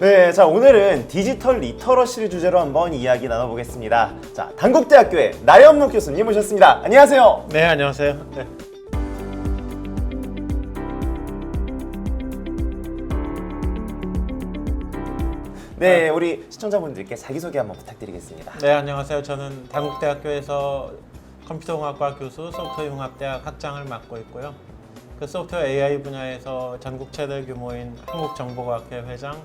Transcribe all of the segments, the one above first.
네, 자 오늘은 디지털 리터러시를 주제로 한번 이야기 나눠보겠습니다. 자, 단국대학교의 나연묵 교수님 모셨습니다. 안녕하세요. 네, 안녕하세요. 네. 네, 우리 시청자분들께 자기소개 한번 부탁드리겠습니다. 네, 안녕하세요. 저는 단국대학교에서 컴퓨터공학과 교수, 소프트웨어융합대학 학장을 맡고 있고요. 그 소프트웨어 AI 분야에서 전국 최대 규모인 한국정보과학회 회장,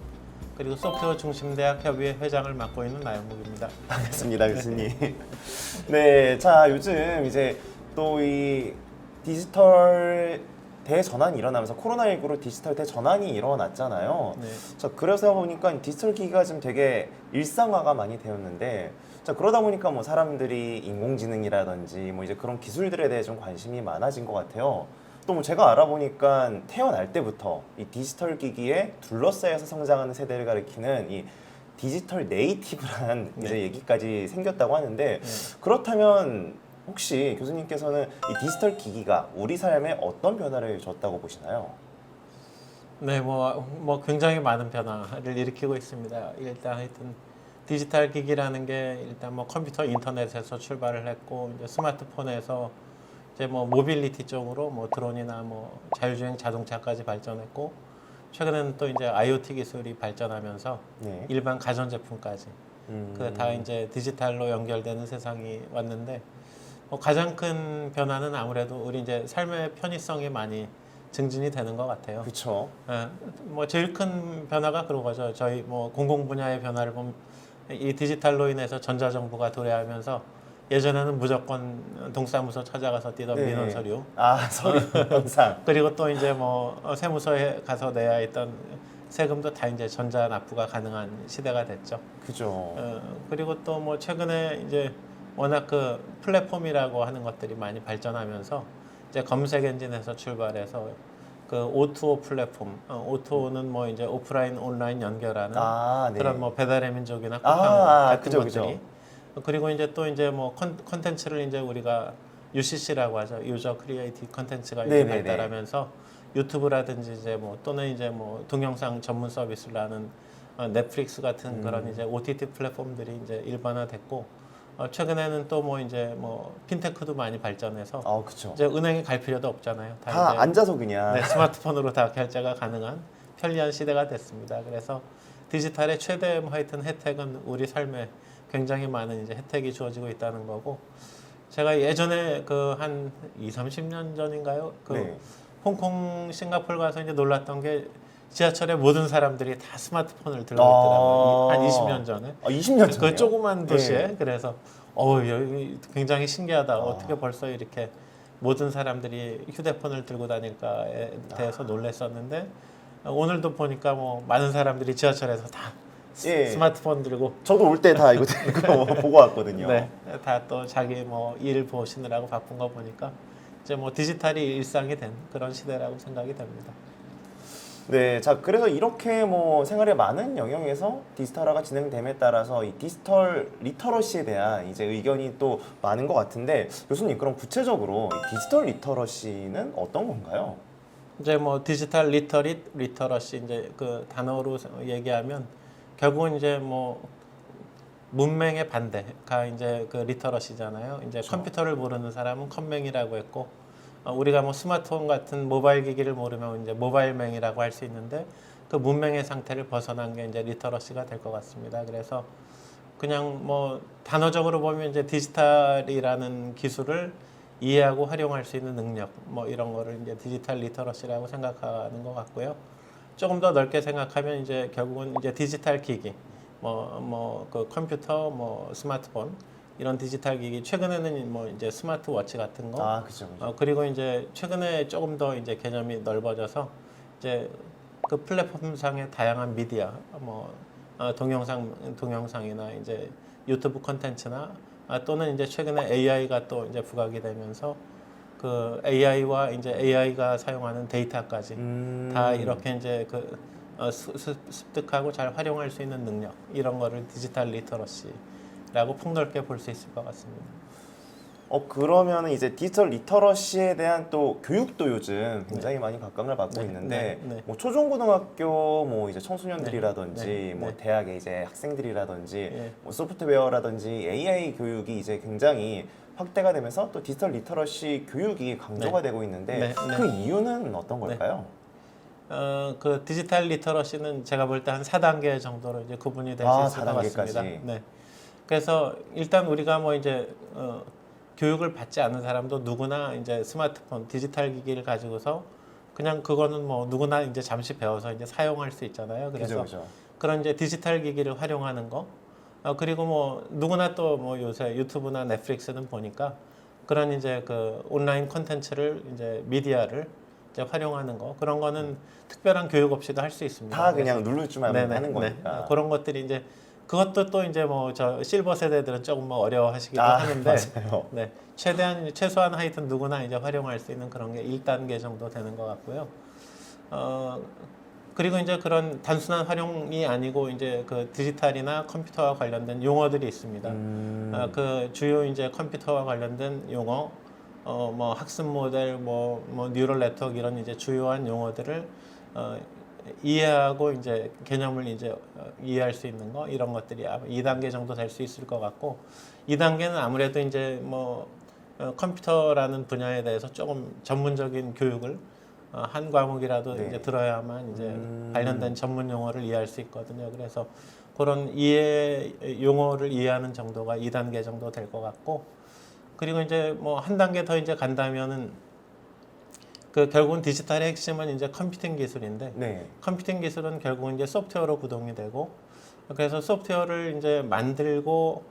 그리고 소프트웨어 중심대학 협의회 회장을 맡고 있는 나연묵입니다. 반갑습니다, 교수님. 네, 자 요즘 이제 또 이 디지털 대전환이 일어나면서 코로나19로 디지털 대전환이 일어났잖아요. 네. 자, 그래서 보니까 디지털 기기가 좀 되게 일상화가 많이 되었는데, 자, 그러다 보니까 뭐 사람들이 인공지능이라든지 뭐 이제 그런 기술들에 대해 좀 관심이 많아진 것 같아요. 또 뭐 제가 알아보니까 태어날 때부터 이 디지털 기기에 둘러싸여서 성장하는 세대를 가리키는 이 디지털 네이티브란 네. 이제 얘기까지 생겼다고 하는데, 그렇다면 혹시 교수님께서는 이 디지털 기기가 우리 삶에 어떤 변화를 줬다고 보시나요? 네, 뭐 굉장히 많은 변화를 일으키고 있습니다. 일단 하여튼 디지털 기기라는 게 일단 뭐 컴퓨터 인터넷에서 출발을 했고, 이제 스마트폰에서 이제 뭐 모빌리티 쪽으로 뭐 드론이나 뭐 자율주행 자동차까지 발전했고, 최근에는 또 이제 IoT 기술이 발전하면서 네. 일반 가전제품까지 그 다 이제 디지털로 연결되는 세상이 왔는데, 가장 큰 변화는 아무래도 우리 이제 삶의 편의성이 많이 증진이 되는 것 같아요. 그렇죠. 뭐 제일 큰 변화가 그런 거죠. 저희 뭐 공공 분야의 변화를 보면 이 디지털로 인해서 전자정부가 도래하면서 예전에는 무조건 동사무소 찾아가서 띄던 네. 민원 서류, 아, 서류 영상. 그리고 또 이제 뭐 세무서에 가서 내야 했던 세금도 다 이제 전자 납부가 가능한 시대가 됐죠. 그죠. 그리고 또 뭐 최근에 이제 워낙 그 플랫폼이라고 하는 것들이 많이 발전하면서 이제 검색 엔진에서 출발해서 그 O2O 플랫폼, O2O는 뭐 이제 오프라인 온라인 연결하는 아, 네. 그런 뭐 배달의 민족이나 쿠팡 아, 같은 그죠, 것들이 그죠. 그리고 이제 또 이제 뭐 컨텐츠를 이제 우리가 UCC라고 하죠. 유저 크리에이티브 컨텐츠가 이제 네네네. 발달하면서 유튜브라든지 이제 뭐 또는 이제 뭐 동영상 전문 서비스라는 넷플릭스 같은 그런 이제 OTT 플랫폼들이 이제 일반화됐고, 최근에는 또 뭐 이제 뭐 핀테크도 많이 발전해서 아, 그죠. 이제 은행에 갈 필요도 없잖아요. 다 이제 앉아서 그냥. 네, 스마트폰으로 다 결제가 가능한 편리한 시대가 됐습니다. 그래서 디지털의 최대 뭐 하여튼 혜택은 우리 삶에 굉장히 많은 이제 혜택이 주어지고 있다는 거고, 제가 예전에 그 한 30년 전인가요? 그 네. 홍콩, 싱가포르 가서 이제 놀랐던 게 지하철에 모든 사람들이 다 스마트폰을 들고 있더라고요. 한 20년 전에. 아, 20년 전에. 그 조그만 도시에. 네. 그래서 여기 굉장히 신기하다. 어떻게 벌써 이렇게 모든 사람들이 휴대폰을 들고 다닐까에 대해서 놀랐었는데, 오늘도 보니까 뭐 많은 사람들이 지하철에서 다 예. 스마트폰 들고 저도 올 때 다 이거 들고 보고 왔거든요. 네, 다 또 자기 뭐 일 보시느라고 바쁜 거 보니까 이제 뭐 디지털이 일상이 된 그런 시대라고 생각이 됩니다. 네, 자 그래서 이렇게 뭐 생활의 많은 영역에서 디지털화가 진행됨에 따라서 이 디지털 리터러시에 대한 이제 의견이 또 많은 것 같은데, 교수님 그럼 구체적으로 이 디지털 리터러시는 어떤 건가요? 이제 뭐 디지털 리터러시 이제 그 단어로 얘기하면 결국은 이제 뭐 문맹의 반대가 이제 그 리터러시잖아요. 이제 그렇죠. 컴퓨터를 모르는 사람은 컴맹이라고 했고, 우리가 뭐 스마트폰 같은 모바일 기기를 모르면 이제 모바일맹이라고 할 수 있는데, 그 문맹의 상태를 벗어난 게 이제 리터러시가 될 것 같습니다. 그래서 그냥 뭐 단어적으로 보면 이제 디지털이라는 기술을 이해하고 활용할 수 있는 능력, 뭐 이런 거를 이제 디지털 리터러시라고 생각하는 것 같고요. 조금 더 넓게 생각하면 이제 결국은 이제 디지털 기기, 뭐 그 컴퓨터, 뭐 스마트폰 이런 디지털 기기, 최근에는 뭐 이제 스마트워치 같은 거, 아, 그죠. 그죠. 그리고 이제 최근에 조금 더 이제 개념이 넓어져서 이제 그 플랫폼상의 다양한 미디어, 뭐 동영상이나 이제 유튜브 콘텐츠나 또는 이제 최근에 AI가 또 이제 부각이 되면서 그 AI와 이제 AI가 사용하는 데이터까지 다 이렇게 이제 그 습득하고 잘 활용할 수 있는 능력, 이런 거를 디지털 리터러시라고 폭넓게 볼 수 있을 것 같습니다. 그러면 이제 디지털 리터러시에 대한 또 교육도 요즘 굉장히 많이 각광을 받고 네, 있는데 네, 네. 뭐 초중고등학교 뭐 이제 청소년들이라든지 네, 네, 뭐 네. 대학의 이제 학생들이라든지 예. 뭐 소프트웨어라든지 AI 교육이 이제 굉장히 확대가 되면서 또 디지털 리터러시 교육이 강조가 되고 있는데 네, 네. 그 이유는 어떤 걸까요? 그 디지털 리터러시는 제가 볼 때 한 4단계 정도로 이제 구분이 될 수 아, 있을 것 4단계까지. 같습니다. 네. 그래서 일단 우리가 뭐 이제 교육을 받지 않은 사람도 누구나 이제 스마트폰, 디지털 기기를 가지고서 그냥 그거는 뭐 누구나 이제 잠시 배워서 이제 사용할 수 있잖아요. 그래서 그죠. 그런 이제 디지털 기기를 활용하는 거. 그리고 뭐 누구나 또 뭐 요새 유튜브나 넷플릭스는 보니까 그런 이제 그 온라인 콘텐츠를 이제 미디어를 이제 활용하는 거. 그런 거는 특별한 교육 없이도 할 수 있습니다. 다 그냥 누를 줄만 네네, 하는 네. 거니까. 그런 것들이 이제 그것도 또 이제 뭐 저 실버 세대들은 조금 뭐 어려워하시기도 아, 하는데 맞아요. 네. 최소한 하여튼 누구나 이제 활용할 수 있는 그런 게 1단계 정도 되는 것 같고요. 그리고 이제 그런 단순한 활용이 아니고 이제 그 디지털이나 컴퓨터와 관련된 용어들이 있습니다. 그 주요 이제 컴퓨터와 관련된 용어, 뭐 학습 모델, 뭐 뉴럴 네트워크 이런 이제 주요한 용어들을 이해하고 이제 개념을 이제 이해할 수 있는 거 이런 것들이 아마 2단계 정도 될 수 있을 것 같고 2단계는 아무래도 이제 뭐 컴퓨터라는 분야에 대해서 조금 전문적인 교육을 한 과목이라도 네. 이제 들어야만 이제 관련된 전문 용어를 이해할 수 있거든요. 그래서 그런 이해 용어를 이해하는 정도가 2단계 정도 될 것 같고 그리고 이제 뭐 한 단계 더 이제 간다면은 그 결국은 디지털의 핵심은 이제 컴퓨팅 기술인데 네. 컴퓨팅 기술은 결국은 이제 소프트웨어로 구동이 되고 그래서 소프트웨어를 이제 만들고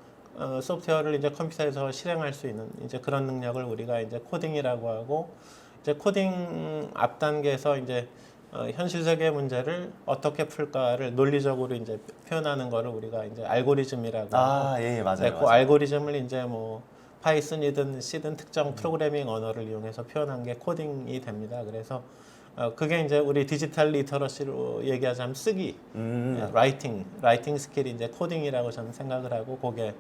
소프트웨어를 이제 컴퓨터에서 실행할 수 있는 이제 그런 능력을 우리가 이제 코딩이라고 하고 이제 코딩 앞 단계에서 이제 현실 세계 문제를 어떻게 풀까를 논리적으로 이제 표현하는 거를 우리가 이제 알고리즘이라고 하고 아, 예, 맞아요. 네, 그 맞아요. 알고리즘을 이제 뭐 파이썬이든 C든 특정 프로그래밍 언어를 이용해서 표현한 게 코딩이 됩니다. 그래서 그게 이제 우리 디지털 리터러시로 얘기하자면 쓰기, 라이팅 스킬이 이제 코딩이라고 저는 생각을 하고 그게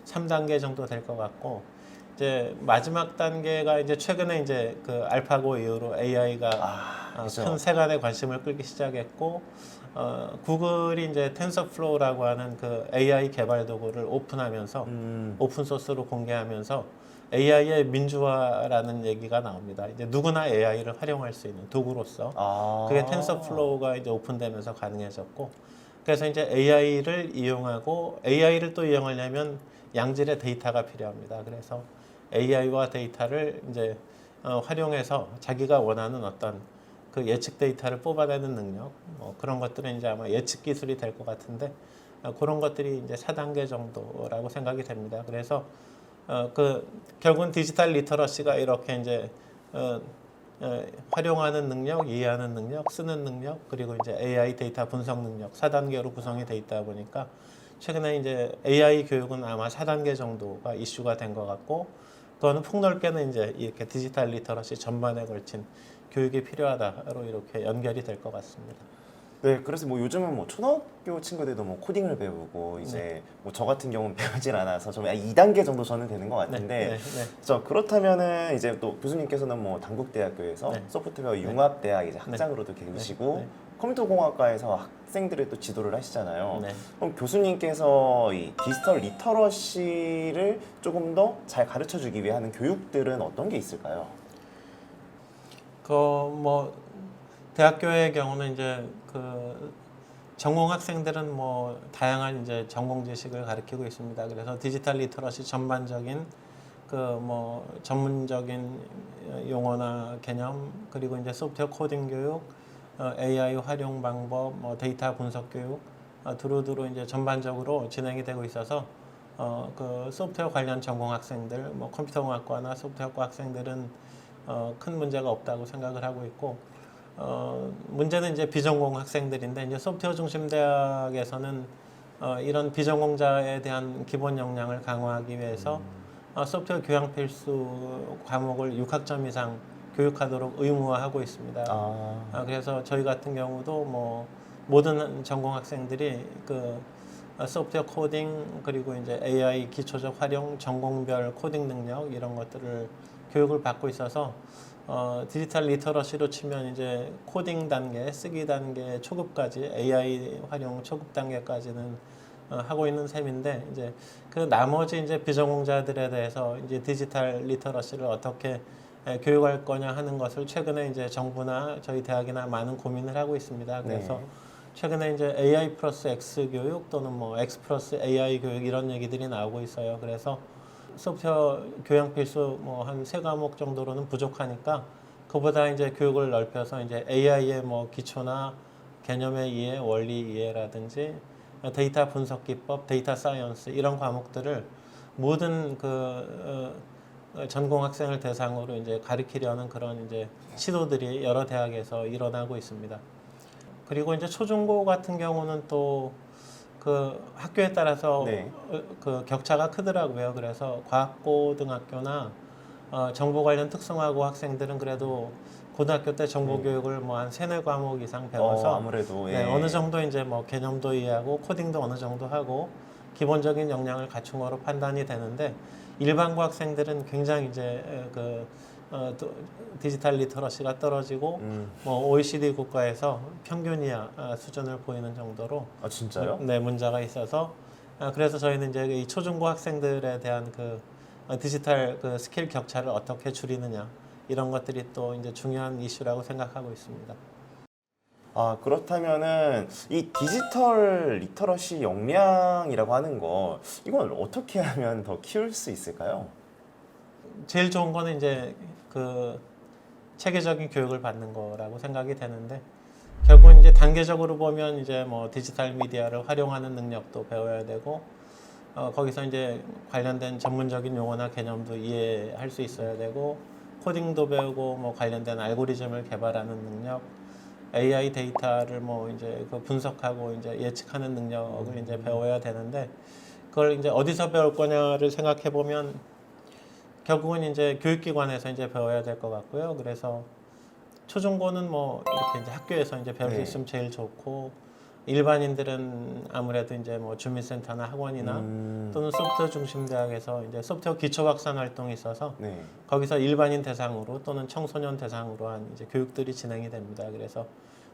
3단계 정도 될 것 같고 이제 마지막 단계가 이제 최근에 이제 그 알파고 이후로 AI가 그죠. 큰 세간의 관심을 끌기 시작했고 구글이 이제 텐서플로우라고 하는 그 AI 개발 도구를 오픈하면서 오픈 소스로 공개하면서 AI의 민주화라는 얘기가 나옵니다. 이제 누구나 AI를 활용할 수 있는 도구로서 그게 텐서플로우가 이제 오픈되면서 가능해졌고 그래서 이제 AI를 이용하고 AI를 또 이용하려면 양질의 데이터가 필요합니다. 그래서 AI와 데이터를 이제 활용해서 자기가 원하는 어떤 그 예측 데이터를 뽑아내는 능력 뭐 그런 것들은 이제 아마 예측 기술이 될 것 같은데 그런 것들이 이제 4단계 정도라고 생각이 됩니다. 그래서 그 결국은 디지털 리터러시가 이렇게 이제 활용하는 능력, 이해하는 능력, 쓰는 능력, 그리고 이제 AI 데이터 분석 능력 4단계로 구성이 돼 있다 보니까 최근에 이제 AI 교육은 아마 4단계 정도가 이슈가 된 것 같고 그거는 폭넓게는 이제 이렇게 디지털 리터러시 전반에 걸친 교육이 필요하다로 이렇게 연결이 될 것 같습니다. 네, 그래서 뭐 요즘은 뭐 초등학교 친구들도 뭐 코딩을 배우고 이제 뭐 저 같은 경우는 배우진 않아서 좀 2단계 정도 저는 되는 것 같은데 그렇다면은 이제 또 교수님께서는 뭐 단국대학교에서 네. 소프트웨어 융합대학 이제 학장으로도 계시고 네. 컴퓨터공학과에서 학생들을 또 지도를 하시잖아요. 네. 그럼 교수님께서 이 디지털 리터러시를 조금 더 잘 가르쳐 주기 위해 하는 교육들은 어떤 게 있을까요? 그 뭐 대학교의 경우는 이제 그 전공 학생들은 뭐 다양한 이제 전공 지식을 가르치고 있습니다. 그래서 디지털 리터러시 전반적인 그 뭐 전문적인 용어나 개념 그리고 이제 소프트웨어 코딩 교육, AI 활용 방법, 뭐 데이터 분석 교육 두루두루 이제 전반적으로 진행이 되고 있어서 그 소프트웨어 관련 전공 학생들, 뭐 컴퓨터공학과나 소프트웨어과 학생들은 큰 문제가 없다고 생각을 하고 있고 문제는 이제 비전공 학생들인데 이제 소프트웨어 중심 대학에서는 이런 비전공자에 대한 기본 역량을 강화하기 위해서 소프트웨어 교양 필수 과목을 6학점 이상 교육하도록 의무화하고 있습니다. 그래서 저희 같은 경우도 뭐 모든 전공 학생들이 그 소프트웨어 코딩 그리고 이제 AI 기초적 활용, 전공별 코딩 능력 이런 것들을 교육을 받고 있어서 디지털 리터러시로 치면 이제 코딩 단계, 쓰기 단계 초급까지 AI 활용 초급 단계까지는 하고 있는 셈인데 이제 그 나머지 이제 비전공자들에 대해서 이제 디지털 리터러시를 어떻게 교육할 거냐 하는 것을 최근에 이제 정부나 저희 대학이나 많은 고민을 하고 있습니다. 그래서 네. 최근에 이제 AI 플러스 X 교육 또는 뭐 X 플러스 AI 교육 이런 얘기들이 나오고 있어요. 그래서 소프트웨어 교양 필수 뭐 한 세 과목 정도로는 부족하니까 그보다 이제 교육을 넓혀서 이제 AI의 뭐 기초나 개념의 이해, 원리 이해라든지 데이터 분석 기법, 데이터 사이언스 이런 과목들을 모든 전공 학생을 대상으로 이제 가르치려는 그런 이제 시도들이 여러 대학에서 일어나고 있습니다. 그리고 이제 초중고 같은 경우는 또 그 학교에 따라서 네. 그 격차가 크더라고요. 그래서 과학고등학교나 정보 관련 특성화고 학생들은 그래도 고등학교 때 정보 교육을 뭐 한 세네 과목 이상 배워서 아무래도 네, 예. 어느 정도 이제 뭐 개념도 이해하고 코딩도 어느 정도 하고 기본적인 역량을 갖춘 거로 판단이 되는데 일반고 학생들은 굉장히 이제 또 디지털 리터러시가 떨어지고 뭐 OECD 국가에서 평균 이하 수준을 보이는 정도로 진짜요? 네, 문제가 있어서 그래서 저희는 이제 이 초중고 학생들에 대한 그 디지털 그 스킬 격차를 어떻게 줄이느냐 이런 것들이 또 이제 중요한 이슈라고 생각하고 있습니다. 그렇다면은 이 디지털 리터러시 역량이라고 하는 거 이건 어떻게 하면 더 키울 수 있을까요? 제일 좋은 거는 이제 그 체계적인 교육을 받는 거라고 생각이 되는데 결국 이제 단계적으로 보면 이제 뭐 디지털 미디어를 활용하는 능력도 배워야 되고 거기서 이제 관련된 전문적인 용어나 개념도 이해할 수 있어야 되고 코딩도 배우고 뭐 관련된 알고리즘을 개발하는 능력, AI 데이터를 뭐 이제 그 분석하고 이제 예측하는 능력을 이제 배워야 되는데 그걸 이제 어디서 배울 거냐를 생각해 보면 결국은 이제 교육기관에서 이제 배워야 될 것 같고요. 그래서 초중고는 뭐 이렇게 이제 학교에서 이제 배울 수 네. 있으면 제일 좋고 일반인들은 아무래도 이제 뭐 주민센터나 학원이나 또는 소프트웨어 중심 대학에서 이제 소프트웨어 기초 확산 활동이 있어서 네. 거기서 일반인 대상으로 또는 청소년 대상으로 한 이제 교육들이 진행이 됩니다. 그래서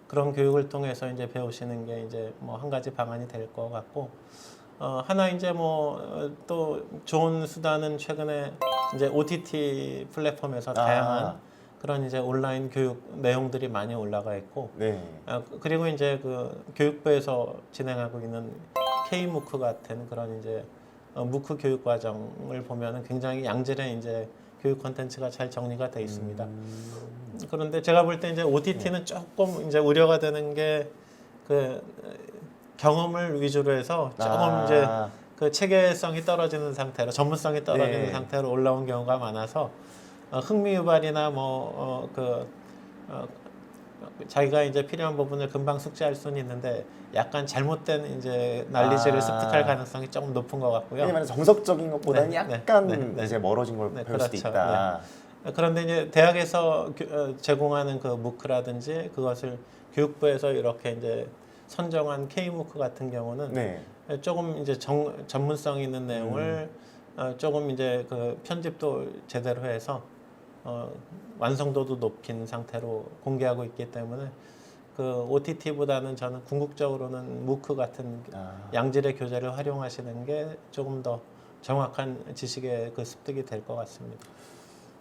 그런 교육을 통해서 이제 배우시는 게 이제 뭐 한 가지 방안이 될 것 같고 하나 이제 뭐 또 좋은 수단은 최근에 이제 OTT 플랫폼에서 다양한 그런 이제 온라인 교육 내용들이 많이 올라가 있고 네. 그리고 이제 그 교육부에서 진행하고 있는 K-MOOC 같은 그런 이제 무크 교육 과정을 보면은 굉장히 양질의 이제 교육 콘텐츠가 잘 정리가 돼 있습니다. 그런데 제가 볼 때 이제 OTT는 조금 이제 우려가 되는 게 그 경험을 위주로 해서 조금 이제 그 체계성이 떨어지는 상태로 전문성이 떨어지는 네. 상태로 올라온 경우가 많아서 흥미 유발이나 자기가 이제 필요한 부분을 금방 숙지할 수는 있는데 약간 잘못된 이제 난리지를 습득할 가능성이 조금 높은 것 같고요. 왜냐면 정석적인 것보다는 네, 약간 네. 이제 멀어진 걸 네, 배울 수도 그렇죠. 있다. 그런데 이제 대학에서 제공하는 그 무크라든지 그것을 교육부에서 이렇게 이제 선정한 K-MOOC 같은 경우는 네. 조금 이제 전문성 있는 내용을 조금 이제 그 편집도 제대로 해서 완성도도 높인 상태로 공개하고 있기 때문에 그 OTT보다는 저는 궁극적으로는 무크 같은 양질의 교재를 활용하시는 게 조금 더 정확한 지식의 그 습득이 될 것 같습니다.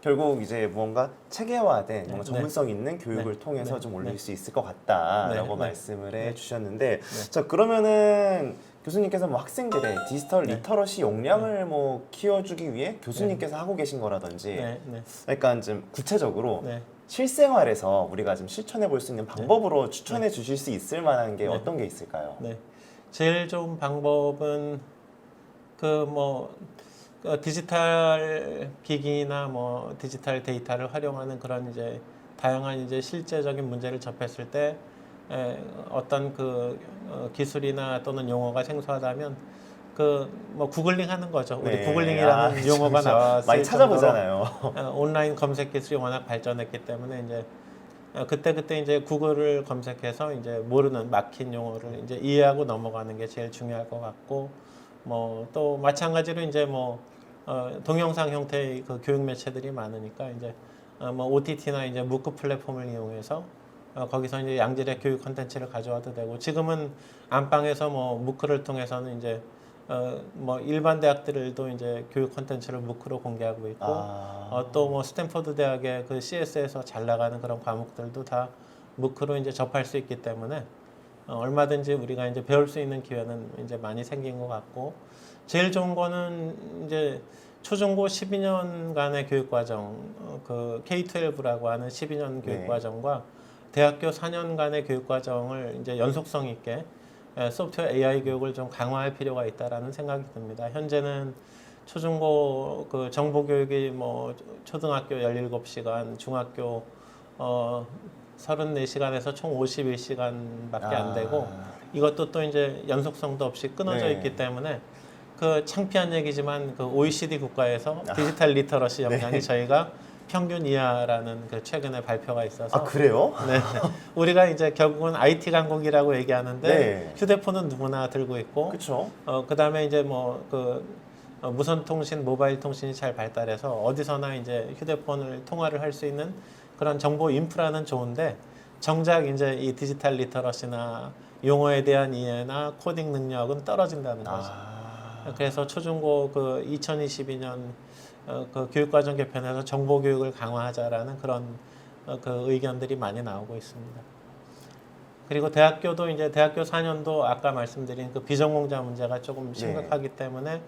결국 이제 뭔가 체계화된 뭔가 네. 전문성 있는 교육을 네. 통해서 네. 좀 올릴 네. 수 있을 것 같다라고 네. 말씀을 네. 해주셨는데 자 그러면은 교수님께서 뭐 학생들의 디지털 네. 리터러시 역량을 뭐 키워주기 위해 교수님께서 하고 계신 거라든지 약간 좀 구체적으로 실생활에서 우리가 좀 실천해 볼 수 있는 방법으로 추천해 주실 수 있을 만한 게 어떤 게 있을까요? 네, 제일 좋은 방법은 디지털 기기나 뭐 디지털 데이터를 활용하는 그런 이제 다양한 이제 실제적인 문제를 접했을 때 어떤 기술이나 또는 용어가 생소하다면 뭐 구글링 하는 거죠. 우리 구글링이라는 용어가 나왔을 많이 찾아보잖아요. 온라인 검색 기술이 워낙 발전했기 때문에 이제 그때 이제 구글을 검색해서 이제 모르는 막힌 용어를 이제 이해하고 넘어가는 게 제일 중요할 것 같고, 뭐 또 마찬가지로 이제 뭐 동영상 형태의 그 교육 매체들이 많으니까 이제 뭐 OTT나 이제 무크 플랫폼을 이용해서 거기서 이제 양질의 교육 콘텐츠를 가져와도 되고, 지금은 안방에서 뭐 무크를 통해서는 이제 뭐 일반 대학들도 이제 교육 콘텐츠를 무크로 공개하고 있고, 또 뭐 스탠퍼드 대학의 그 CS에서 잘 나가는 그런 과목들도 다 무크로 이제 접할 수 있기 때문에 얼마든지 우리가 이제 배울 수 있는 기회는 이제 많이 생긴 것 같고, 제일 좋은 거는 이제 초중고 12년간의 교육 과정, 그 K-12라고 하는 12년 교육 네. 과정과 대학교 4년간의 교육 과정을 이제 연속성 있게 소프트웨어 AI 교육을 좀 강화할 필요가 있다라는 생각이 듭니다. 현재는 초중고 그 정보 교육이 뭐 초등학교 17시간, 중학교 34시간에서 총 51시간밖에 안 되고, 이것도 또 이제 연속성도 없이 끊어져 네. 있기 때문에 그 창피한 얘기지만 그 OECD 국가에서 디지털 리터러시 역량이 네. 저희가 평균 이하라는 그 최근에 발표가 있어서, 그래요? 네, 우리가 이제 결국은 IT 강국이라고 얘기하는데 네. 휴대폰은 누구나 들고 있고, 그렇죠. 그다음에 이제 뭐 그 무선 통신, 모바일 통신이 잘 발달해서 어디서나 이제 휴대폰을 통화를 할 수 있는 그런 정보 인프라는 좋은데, 정작 이제 이 디지털 리터러시나 용어에 대한 이해나 코딩 능력은 떨어진다는 거죠. 그래서 초중고 그 2022년 그 교육과정 개편에서 정보 교육을 강화하자라는 그런 그 의견들이 많이 나오고 있습니다. 그리고 대학교도 이제 대학교 4년도 아까 말씀드린 그 비전공자 문제가 조금 심각하기 때문에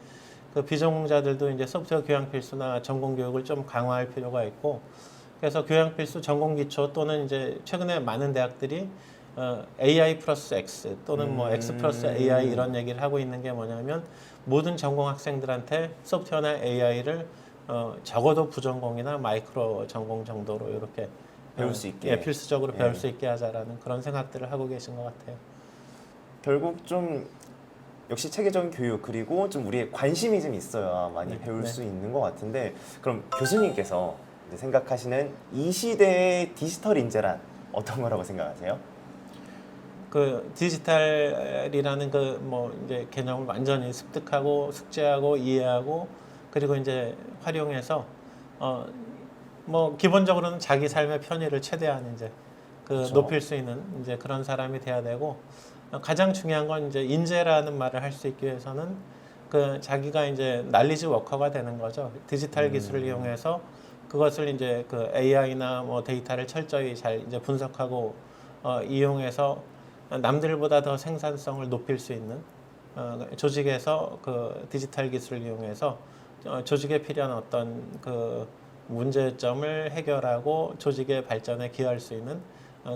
그 비전공자들도 이제 소프트웨어 교양 필수나 전공 교육을 좀 강화할 필요가 있고, 그래서 교양 필수 전공 기초 또는 이제 최근에 많은 대학들이 AI 플러스 X 또는 뭐 X 플러스 AI 이런 얘기를 하고 있는 게 뭐냐면, 모든 전공 학생들한테 소프트웨어나 AI를 적어도 부전공이나 마이크로 전공 정도로 이렇게 배울 수 있게. 예, 필수적으로 배울 예. 수 있게 하자라는 그런 생각들을 하고 계신 것 같아요. 결국 좀 역시 체계적인 교육, 그리고 좀 우리의 관심이 좀 있어야 많이 배울 수 있는 것 같은데, 그럼 교수님께서 이제 생각하시는 이 시대의 디지털 인재란 어떤 거라고 생각하세요? 그 디지털이라는 그 뭐 이제 개념을 완전히 습득하고 숙지하고 이해하고, 그리고 이제 활용해서 뭐 기본적으로는 자기 삶의 편의를 최대한 이제 그 그렇죠. 높일 수 있는 이제 그런 사람이 돼야 되고, 가장 중요한 건 이제 인재라는 말을 할 수 있기 위해서는 그 자기가 이제 날리지 워커가 되는 거죠. 디지털 기술을 이용해서 그것을 이제 그 AI나 뭐 데이터를 철저히 잘 이제 분석하고 이용해서 남들보다 더 생산성을 높일 수 있는 조직에서 그 디지털 기술을 이용해서 조직에 필요한 어떤 그 문제점을 해결하고 조직의 발전에 기여할 수 있는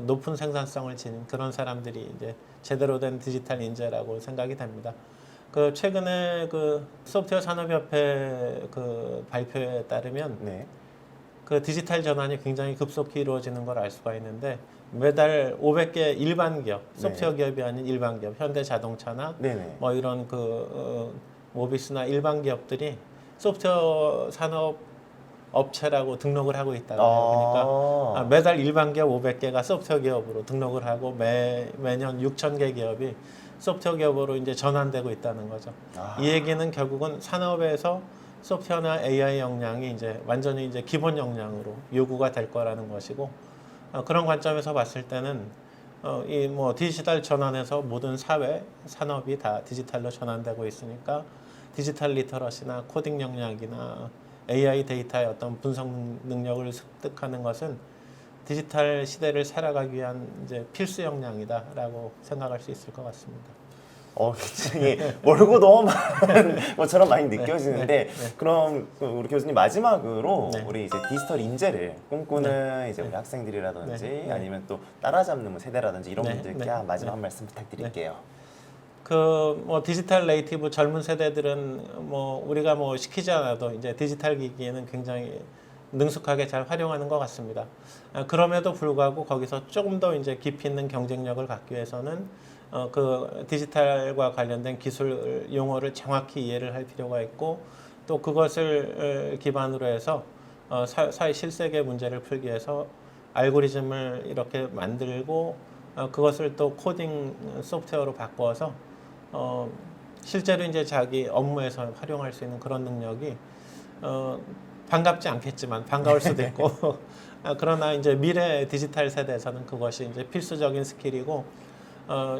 높은 생산성을 지닌 그런 사람들이 이제 제대로 된 디지털 인재라고 생각이 됩니다. 그 최근에 그 소프트웨어 산업협회 그 발표에 따르면 네. 그 디지털 전환이 굉장히 급속히 이루어지는 걸 알 수가 있는데, 매달 500개 일반 기업, 소프트웨어 기업이 아닌 일반 기업, 현대자동차나 네네. 뭐 이런 그 모비스나 일반 기업들이 소프트웨어 산업 업체라고 등록을 하고 있다고 해요. 그러니까 매달 일반 기업 500개가 소프트웨어 기업으로 등록을 하고 매년 6,000개 기업이 소프트웨어 기업으로 이제 전환되고 있다는 거죠. 이 얘기는 결국은 산업에서 소프트웨어나 AI 역량이 이제 완전히 이제 기본 역량으로 요구가 될 거라는 것이고, 그런 관점에서 봤을 때는 이 뭐 디지털 전환에서 모든 사회, 산업이 다 디지털로 전환되고 있으니까 디지털 리터러시나 코딩 역량이나 AI 데이터의 어떤 분석 능력을 습득하는 것은 디지털 시대를 살아가기 위한 이제 필수 역량이다라고 생각할 수 있을 것 같습니다. 굉장히 멀고 너무 많은 것처럼 많이 느껴지는데, 그럼 우리 교수님 마지막으로 우리 이제 디지털 인재를 꿈꾸는 이제 우리 학생들이라든지 아니면 또 따라잡는 뭐 세대라든지 이런 분들께 마지막 한 말씀 부탁드릴게요. 그 뭐 디지털 네이티브 젊은 세대들은 뭐 우리가 뭐 시키지 않아도 이제 디지털 기기에는 굉장히 능숙하게 잘 활용하는 것 같습니다. 그럼에도 불구하고 거기서 조금 더 이제 깊이 있는 경쟁력을 갖기 위해서는 그 디지털과 관련된 기술 용어를 정확히 이해를 할 필요가 있고, 또 그것을 기반으로 해서 사회 실세계 문제를 풀기 위해서 알고리즘을 이렇게 만들고 그것을 또 코딩 소프트웨어로 바꿔서 실제로 이제 자기 업무에서 활용할 수 있는 그런 능력이 반갑지 않겠지만 반가울 수도 있고 그러나 이제 미래 디지털 세대에서는 그것이 이제 필수적인 스킬이고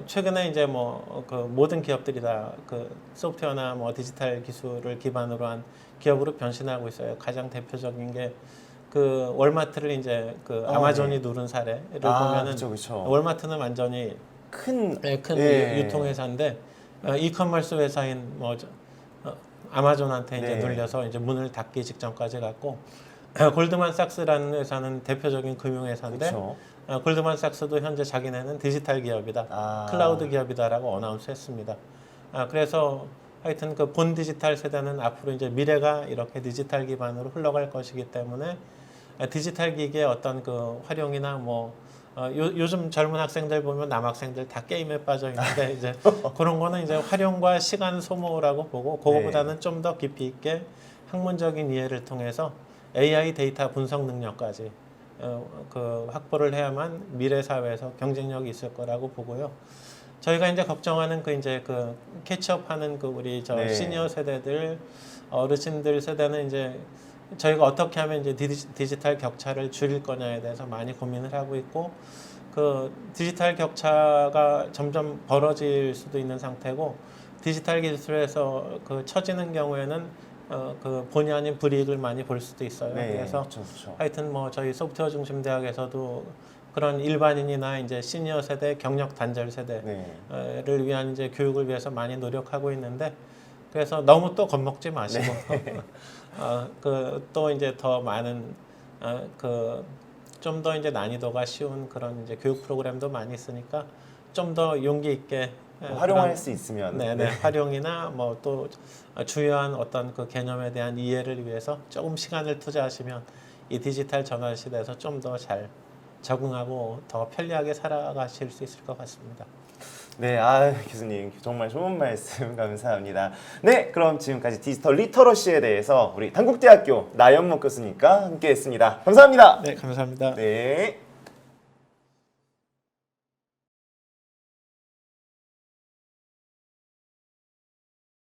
최근에 이제 뭐 그 모든 기업들이 다 그 소프트웨어나 뭐 디지털 기술을 기반으로 한 기업으로 변신하고 있어요. 가장 대표적인 게 그 월마트를 이제 그 아마존이 누른 사례를 보면은 그쵸, 그쵸. 월마트는 완전히 큰 큰 예. 유통회사인데 이커머스 회사인 뭐 아마존한테 이제 네. 눌려서 이제 문을 닫기 직전까지 갔고 골드만삭스라는 회사는 대표적인 금융회사인데 그쵸. 골드만삭스도 현재 자기네는 디지털 기업이다, 아. 클라우드 기업이다라고 어나운스했습니다. 그래서 하여튼 그 본 디지털 세대는 앞으로 이제 미래가 이렇게 디지털 기반으로 흘러갈 것이기 때문에 디지털 기기의 어떤 그 활용이나 뭐 요즘 젊은 학생들 보면 남학생들 다 게임에 빠져 있는데 이제 그런 거는 이제 활용과 시간 소모라고 보고 그거보다는 좀 더 깊이 있게 학문적인 이해를 통해서 AI 데이터 분석 능력까지 그 확보를 해야만 미래 사회에서 경쟁력이 있을 거라고 보고요. 저희가 이제 걱정하는 그 이제 그 캐치업하는 그 우리 저 네. 시니어 세대들 어르신들 세대는 이제 저희가 어떻게 하면 이제 디지털 격차를 줄일 거냐에 대해서 많이 고민을 하고 있고 그 디지털 격차가 점점 벌어질 수도 있는 상태고 디지털 기술에서 그 처지는 경우에는 그 본의 아닌 불이익을 많이 볼 수도 있어요. 네. 그래서 그쵸, 그쵸. 하여튼 뭐 저희 소프트웨어 중심 대학에서도 그런 일반인이나 이제 시니어 세대, 경력 단절 세대를 네. 위한 이제 교육을 위해서 많이 노력하고 있는데 그래서 너무 또 겁먹지 마시고 그 또 이제 더 많은 그 좀 더 이제 난이도가 쉬운 그런 이제 교육 프로그램도 많이 있으니까 좀 더 용기 있게 활용할 그런 수 있으면 네네 활용이나 뭐 또 주요한 어떤 그 개념에 대한 이해를 위해서 조금 시간을 투자하시면 이 디지털 전환 시대에서 좀 더 잘 적응하고 더 편리하게 살아가실 수 있을 것 같습니다. 네, 교수님 정말 좋은 말씀 감사합니다. 네, 그럼 지금까지 디지털 리터러시에 대해서 우리 단국대학교 나연목 교수님과 함께했습니다. 감사합니다. 네, 감사합니다. 네.